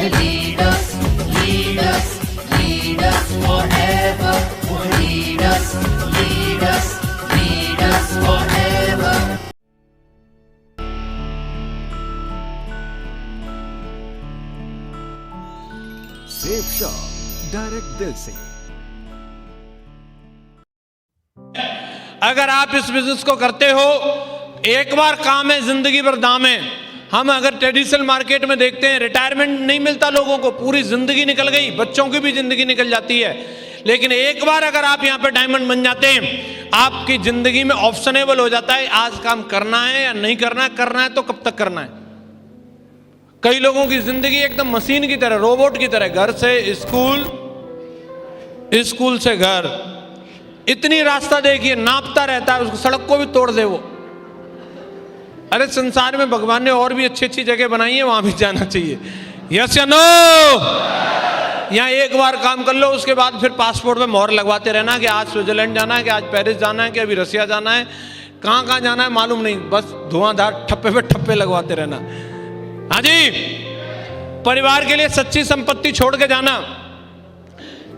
lead us, lead us, lead us forever. Lead us, lead us, lead us forever. Safe shop direct दिल से। अगर आप इस business को करते हो, एक बार काम है, जिंदगी भर दाम है। हम अगर ट्रेडिशनल मार्केट में देखते हैं, रिटायरमेंट नहीं मिलता लोगों को, पूरी जिंदगी निकल गई, बच्चों की भी जिंदगी निकल जाती है। लेकिन एक बार अगर आप यहाँ पे डायमंड बन जाते हैं, आपकी जिंदगी में ऑप्शनेबल हो जाता है, आज काम करना है या नहीं करना है, करना है तो कब तक करना है। कई लोगों की जिंदगी एकदम मशीन की तरह, रोबोट की तरह, घर से स्कूल, स्कूल से घर, इतनी रास्ता देखिए, नापता रहता है, उसको सड़क को भी तोड़ दे वो। अरे संसार में भगवान ने और भी अच्छी अच्छी जगह बनाई है, वहां भी जाना चाहिए। यस या नो? यहाँ एक बार काम कर लो, उसके बाद फिर पासपोर्ट पे मोहर लगवाते रहना कि आज स्विट्जरलैंड जाना है, कि आज पेरिस जाना है, कि अभी रसिया जाना है, कहाँ कहाँ जाना है मालूम नहीं, बस धुआंधार ठप्पे पे ठप्पे लगवाते रहना। हाँ जी, परिवार के लिए सच्ची संपत्ति छोड़ के जाना।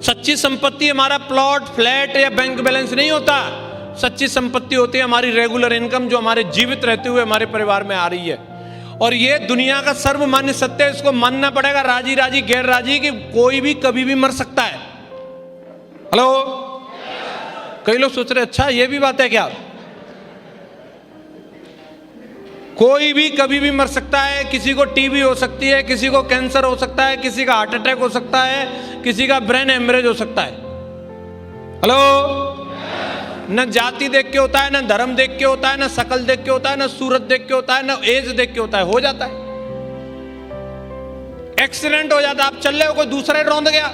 सच्ची संपत्ति हमारा प्लॉट, फ्लैट या बैंक बैलेंस नहीं होता। सच्ची संपत्ति होती है हमारी रेगुलर इनकम, जो हमारे जीवित रहते हुए हमारे परिवार में आ रही है। और ये दुनिया का सर्वमान्य सत्य है, इसको मानना पड़ेगा, राजी राजी गैर राजी, कि कोई भी कभी भी मर सकता है। हेलो, कई लोग सोच रहे अच्छा ये भी बात है क्या? कोई भी कभी भी मर सकता है। किसी को टीबी हो सकती है, किसी को कैंसर हो सकता है, किसी का हार्ट अटैक हो सकता है, किसी का ब्रेन हेमरेज हो सकता है। हेलो, न जाति देख के होता है, न धर्म देख के होता है, न शकल देख के होता है, न सूरत देख के होता है, न एज देख के होता है, हो जाता है। एक्सीडेंट हो जाता है, आप चल रहे हो, कोई दूसरा ही रौंद गया।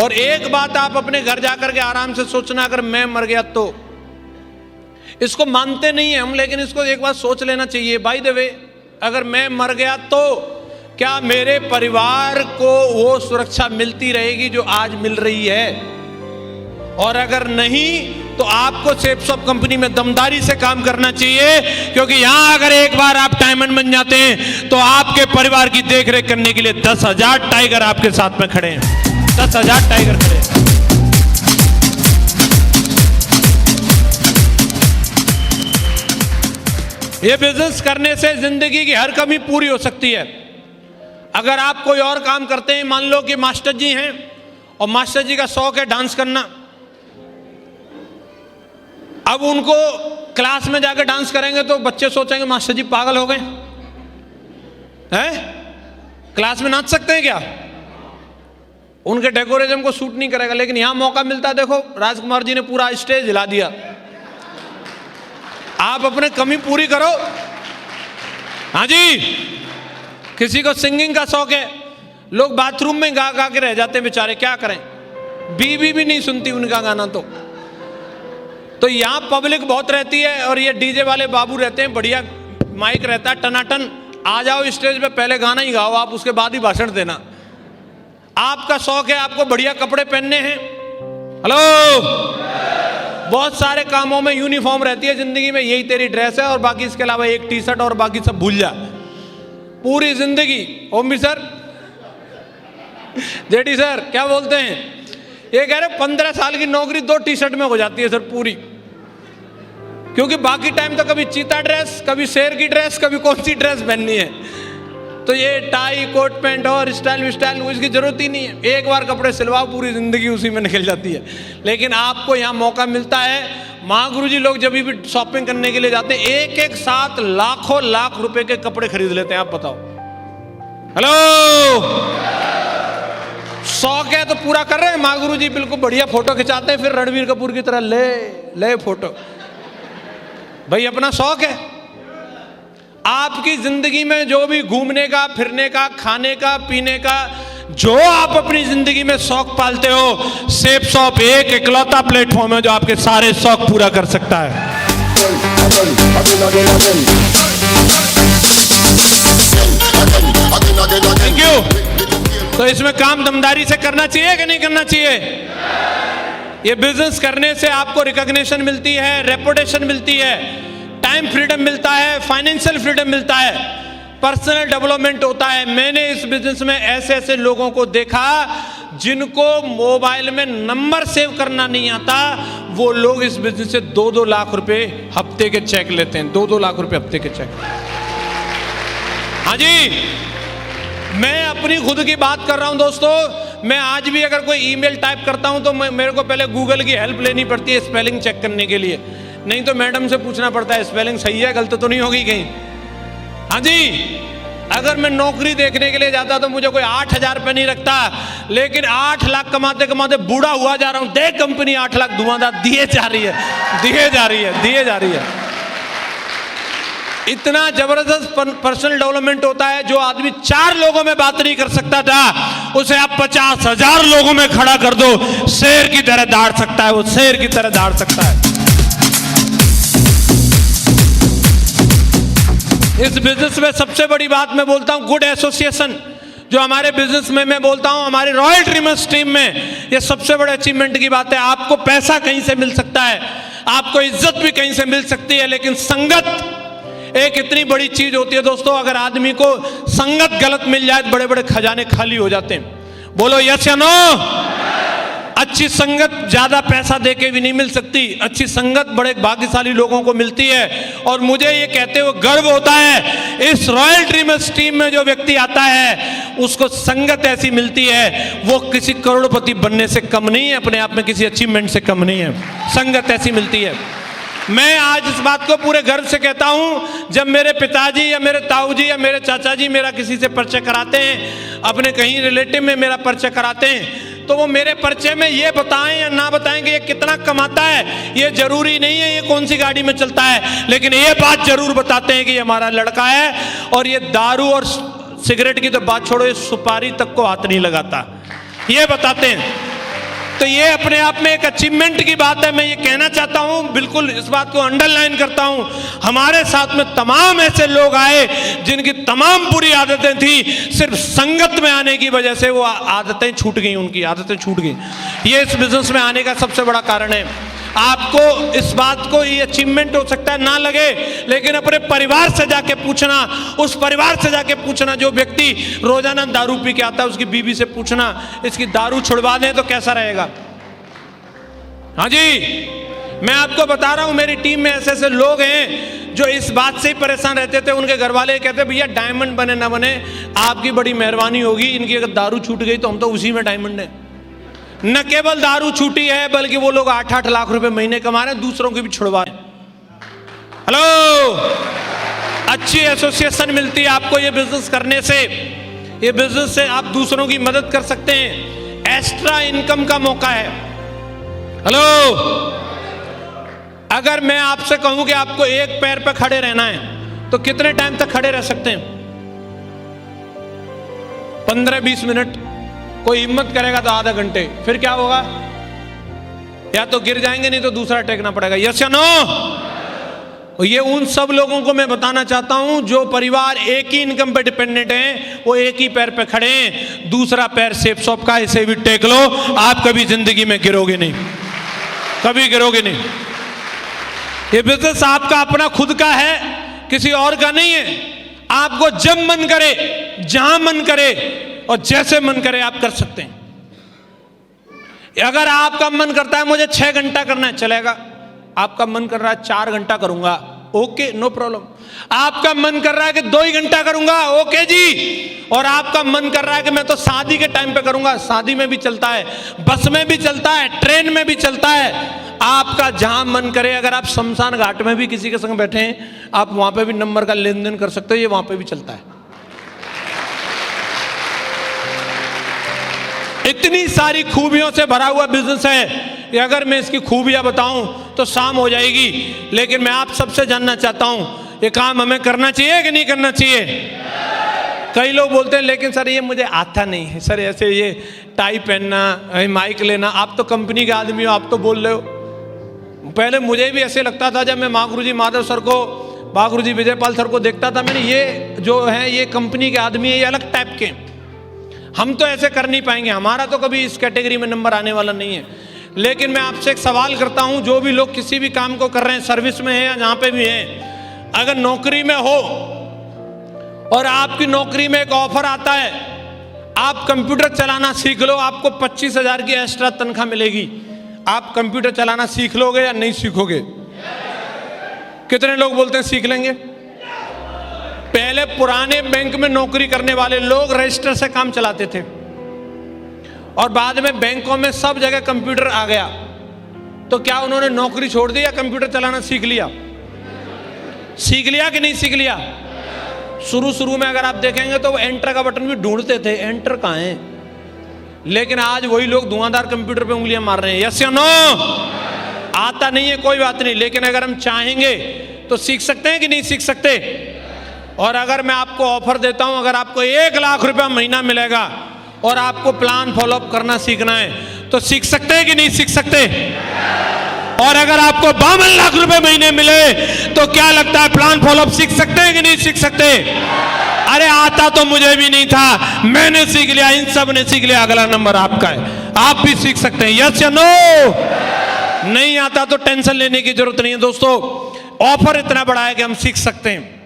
और एक बात आप अपने घर जाकर के आराम से सोचना, अगर मैं मर गया तो। इसको मानते नहीं है हम, लेकिन इसको एक बार सोच लेना चाहिए। बाय द वे, अगर मैं मर गया तो क्या मेरे परिवार को वो सुरक्षा मिलती रहेगी जो आज मिल रही है? और अगर नहीं तो आपको सेफ शॉप कंपनी में दमदारी से काम करना चाहिए, क्योंकि यहां अगर एक बार आप डायमंड बन जाते हैं तो आपके परिवार की देखरेख करने के लिए 10,000 टाइगर आपके साथ में खड़े हैं। 10,000 टाइगर खड़े हैं। ये बिजनेस करने से जिंदगी की हर कमी पूरी हो सकती है। अगर आप कोई और काम करते हैं, मान लो कि मास्टर जी हैं और मास्टर जी का शौक है डांस करना, अब उनको क्लास में जाकर डांस करेंगे तो बच्चे सोचेंगे मास्टर जी पागल हो गए हैं, क्लास में नाच सकते हैं क्या? उनके डेकोरेशन को सूट नहीं करेगा। लेकिन यहां मौका मिलता है, देखो राजकुमार जी ने पूरा स्टेज हिला दिया। आप अपने कमी पूरी करो। हाँ जी, किसी को सिंगिंग का शौक है, लोग बाथरूम में गा गा के रह जाते हैं बेचारे, क्या करें, बीवी भी नहीं सुनती उनका गाना। तो यहाँ पब्लिक बहुत रहती है और ये डीजे वाले बाबू रहते हैं, बढ़िया माइक रहता है टनाटन। आ जाओ स्टेज पे, पहले गाना ही गाओ आप, उसके बाद ही भाषण देना। आपका शौक है, आपको बढ़िया कपड़े पहनने हैं। हेलो, बहुत सारे कामों में यूनिफॉर्म रहती है जिंदगी में, यही तेरी ड्रेस है और बाकी इसके अलावा एक टी शर्ट और बाकी सब भूल जा पूरी जिंदगी। ओम भी सर, जेडी सर क्या बोलते हैं, ये कह रहे 15 साल की नौकरी 2 टी शर्ट में हो जाती है सर पूरी, क्योंकि बाकी टाइम तो कभी चीता ड्रेस, कभी शेर की ड्रेस, कभी कौन सी ड्रेस पहननी है। तो ये टाई कोट पैंट और स्टाइल विस्टाइल इसकी जरूरत ही नहीं है। एक बार कपड़े सिलवाओ, पूरी जिंदगी उसी में निकल जाती है। लेकिन आपको यहाँ मौका मिलता है। महागुरु जी लोग जब भी शॉपिंग करने के लिए जाते हैं, एक एक साथ लाखों लाख रुपए के कपड़े खरीद लेते हैं। आप बताओ, हेलो, शौक है तो पूरा कर रहे हैं। महागुरु जी बिल्कुल बढ़िया फोटो खिंचाते हैं, फिर रणवीर कपूर की तरह ले फोटो। भाई अपना शौक है। आपकी जिंदगी में जो भी घूमने का, फिरने का, खाने का, पीने का, जो आप अपनी जिंदगी में शौक पालते हो, सेफ शॉप एक इकलौता प्लेटफॉर्म है जो आपके सारे शौक पूरा कर सकता है। Thank you. तो इसमें काम दमदारी से करना चाहिए कि नहीं करना चाहिए? ये बिजनेस करने से आपको रिकॉग्निशन मिलती है, रेपुटेशन मिलती है, टाइम फ्रीडम मिलता है, फाइनेंशियल फ्रीडम मिलता है। पर्सनल डेवलपमेंट होता है। मैंने इस बिजनेस में ऐसे ऐसे लोगों को देखा जिनको मोबाइल में नंबर सेव करना नहीं आता, वो लोग इस बिजनेस से 2-2 लाख रुपए हफ्ते के चेक लेते हैं, 2-2 लाख रुपए हफ्ते के चेक। हाँ जी, मैं अपनी खुद की बात कर रहा हूं दोस्तों। मैं आज भी अगर कोई ईमेल टाइप करता हूं तो मेरे को पहले गूगल की हेल्प लेनी पड़ती है स्पेलिंग चेक करने के लिए, नहीं तो मैडम से पूछना पड़ता है स्पेलिंग सही है, गलत तो नहीं होगी कहीं। हाँ जी, अगर मैं नौकरी देखने के लिए जाता तो मुझे कोई 8,000 रुपये नहीं रखता, लेकिन 8 लाख कमाते कमाते बूढ़ा हुआ जा रहा हूं। देख कंपनी 8 लाख धुआंधार दिए जा रही है, दिए जा रही है, दिए जा रही है। इतना जबरदस्त पर्सनल डेवलपमेंट होता है, जो आदमी 4 लोगों में बात नहीं कर सकता था, उसे आप 50,000 लोगों में खड़ा कर दो, शेर की तरह दौड़ सकता है, वो शेर की तरह दौड़ सकता है। इस बिजनेस में सबसे बड़ी बात मैं बोलता हूं गुड एसोसिएशन, जो हमारे बिजनेस में मैं बोलता हूं हमारी रॉयल ड्रीमर्स टीम में ये सबसे बड़े अचीवमेंट की बात है। आपको पैसा कहीं से मिल सकता है, आपको इज्जत भी कहीं से मिल सकती है, लेकिन संगत एक इतनी बड़ी चीज होती है दोस्तों। अगर आदमी को संगत गलत मिल जाए तो बड़े बड़े खजाने खाली हो जाते हैं। बोलो यस या नो। अच्छी संगत ज्यादा पैसा देके भी नहीं मिल सकती, अच्छी संगत बड़े भाग्यशाली लोगों को मिलती है। और मुझे ये कहते हुए गर्व होता है, इस रॉयल ड्रीमर्स टीम में जो व्यक्ति आता है उसको संगत ऐसी मिलती है, वो किसी करोड़पति बनने से कम नहीं है, अपने आप में किसी अचीवमेंट से कम नहीं है, संगत ऐसी मिलती है। मैं आज इस बात को पूरे गर्व से कहता हूं, जब मेरे पिताजी या मेरे ताऊजी या मेरे चाचा जी मेरा किसी से परिचय कराते हैं, अपने कहीं रिलेटिव में मेरा परिचय कराते हैं, तो वो मेरे परिचय में ये बताएं या ना बताएं कि ये कितना कमाता है, ये जरूरी नहीं है ये कौन सी गाड़ी में चलता है, लेकिन ये बात जरूर बताते हैं कि ये हमारा लड़का है और ये दारू और सिगरेट की तो बात छोड़ो, ये सुपारी तक को हाथ नहीं लगाता, ये बताते हैं। तो ये अपने आप में एक अचीवमेंट की बात है। मैं ये कहना चाहता हूं, बिल्कुल इस बात को अंडरलाइन करता हूं, हमारे साथ में तमाम ऐसे लोग आए जिनकी तमाम बुरी आदतें थी, सिर्फ संगत में आने की वजह से वो आदतें छूट गई, उनकी आदतें छूट गई। ये इस बिजनेस में आने का सबसे बड़ा कारण है। आपको इस बात को ये अचीवमेंट हो सकता है ना लगे, लेकिन अपने परिवार से जाके पूछना, उस परिवार से जाके पूछना जो व्यक्ति रोजाना दारू पी के आता है, उसकी बीवी से पूछना इसकी दारू छुड़वा दें तो कैसा रहेगा। हाँ जी, मैं आपको बता रहा हूं, मेरी टीम में ऐसे ऐसे लोग हैं जो इस बात से ही परेशान रहते थे। उनके घर वाले कहते भैया डायमंड बने ना बने, आपकी बड़ी मेहरबानी होगी, इनकी अगर दारू छूट गई तो हम तो उसी में डायमंड है। न केवल दारू छूटी है, बल्कि वो लोग 8-8 लाख रुपए महीने कमा रहे हैं, दूसरों की भी छुड़वा रहे हैं। हेलो, अच्छी एसोसिएशन मिलती है आपको ये बिजनेस करने से। ये बिजनेस से आप दूसरों की मदद कर सकते हैं, एक्स्ट्रा इनकम का मौका है। हेलो, अगर मैं आपसे कहूं कि आपको एक पैर पे खड़े रहना है तो कितने टाइम तक खड़े रह सकते हैं? 15-20 मिनट। कोई हिम्मत करेगा तो आधा घंटे, फिर क्या होगा? या तो गिर जाएंगे, नहीं तो दूसरा टेकना पड़ेगा। यस या नो? ये उन सब लोगों को मैं बताना चाहता हूं जो परिवार एक ही इनकम पे डिपेंडेंट हैं, वो एक ही पैर पे खड़े हैं, दूसरा पैर सेफ शॉप का, इसे भी टेक लो, आप कभी जिंदगी में गिरोगे नहीं, कभी गिरोगे नहीं। ये बिजनेस आपका अपना खुद का है, किसी और का नहीं है। आपको जब मन करे, जहां मन करे और जैसे मन करे आप कर सकते हैं। अगर आपका मन करता है मुझे 6 घंटा करना है, चलेगा। आपका मन कर रहा है 4 घंटा करूंगा, ओके, नो प्रॉब्लम। आपका मन कर रहा है कि 2 ही घंटा करूंगा, ओके जी। और आपका मन कर रहा है कि मैं तो शादी के टाइम पे करूंगा, शादी में भी चलता है, बस में भी चलता है, ट्रेन में भी चलता है। आपका जहां मन करे, अगर आप शमशान घाट में भी किसी के संग बैठे हैं, आप वहां पे भी नंबर का लेन देन कर सकते हो, ये वहां पे भी चलता है। इतनी सारी खूबियों से भरा हुआ बिजनेस है कि अगर मैं इसकी खूबियां बताऊं तो शाम हो जाएगी। लेकिन मैं आप सबसे जानना चाहता हूं, ये काम हमें करना चाहिए कि नहीं करना चाहिए? कई लोग बोलते हैं लेकिन सर ये मुझे आता नहीं है, सर ऐसे ये टाई पहनना, माइक लेना। आप तो कंपनी के आदमी हो, आप तो बोल रहे हो। पहले मुझे भी ऐसे लगता था, जब मैं महागुरुजी माधव सर को, महागुरुजी विजयपाल सर को देखता था, मैंने ये जो है ये कंपनी के आदमी है, ये अलग टाइप के, हम तो ऐसे कर नहीं पाएंगे, हमारा तो कभी इस कैटेगरी में नंबर आने वाला नहीं है। लेकिन मैं आपसे एक सवाल करता हूं, जो भी लोग किसी भी काम को कर रहे हैं, सर्विस में है या जहां पे भी है, अगर नौकरी में हो और आपकी नौकरी में एक ऑफर आता है, आप कंप्यूटर चलाना सीख लो, आपको 25,000 की एक्स्ट्रा तनख्वाह मिलेगी। आप कंप्यूटर चलाना सीख लोगे या नहीं सीखोगे? कितने लोग बोलते हैं सीख लेंगे? पहले पुराने बैंक में नौकरी करने वाले लोग रजिस्टर से काम चलाते थे और बाद में बैंकों में सब जगह कंप्यूटर आ गया, तो क्या उन्होंने नौकरी छोड़ दी या कंप्यूटर चलाना सीख लिया? सीख लिया कि नहीं सीख लिया? शुरू में अगर आप देखेंगे तो वो एंटर का बटन भी ढूंढते थे, एंटर कहाँ है, लेकिन आज वही लोग धुआंधार कंप्यूटर पे उंगलियां मार रहे हैं। यस या नो? आता नहीं है कोई बात नहीं, लेकिन अगर हम चाहेंगे तो सीख सकते हैं कि नहीं सीख सकते? और अगर मैं आपको ऑफर देता हूं, अगर आपको 1 लाख रुपया महीना मिलेगा और आपको प्लान फॉलोअप करना सीखना है, तो सीख सकते हैं कि नहीं सीख सकते? और अगर आपको 52 लाख रुपए महीने मिले तो क्या लगता है प्लान फॉलोअप सीख सकते हैं कि नहीं सीख सकते? अरे आता तो मुझे भी नहीं था, मैंने सीख लिया, इन सब ने सीख लिया, अगला नंबर आपका है, आप भी सीख सकते हैं। यस या नो? नहीं आता तो टेंशन लेने की जरूरत नहीं है दोस्तों, ऑफर इतना बड़ा है कि हम सीख सकते हैं।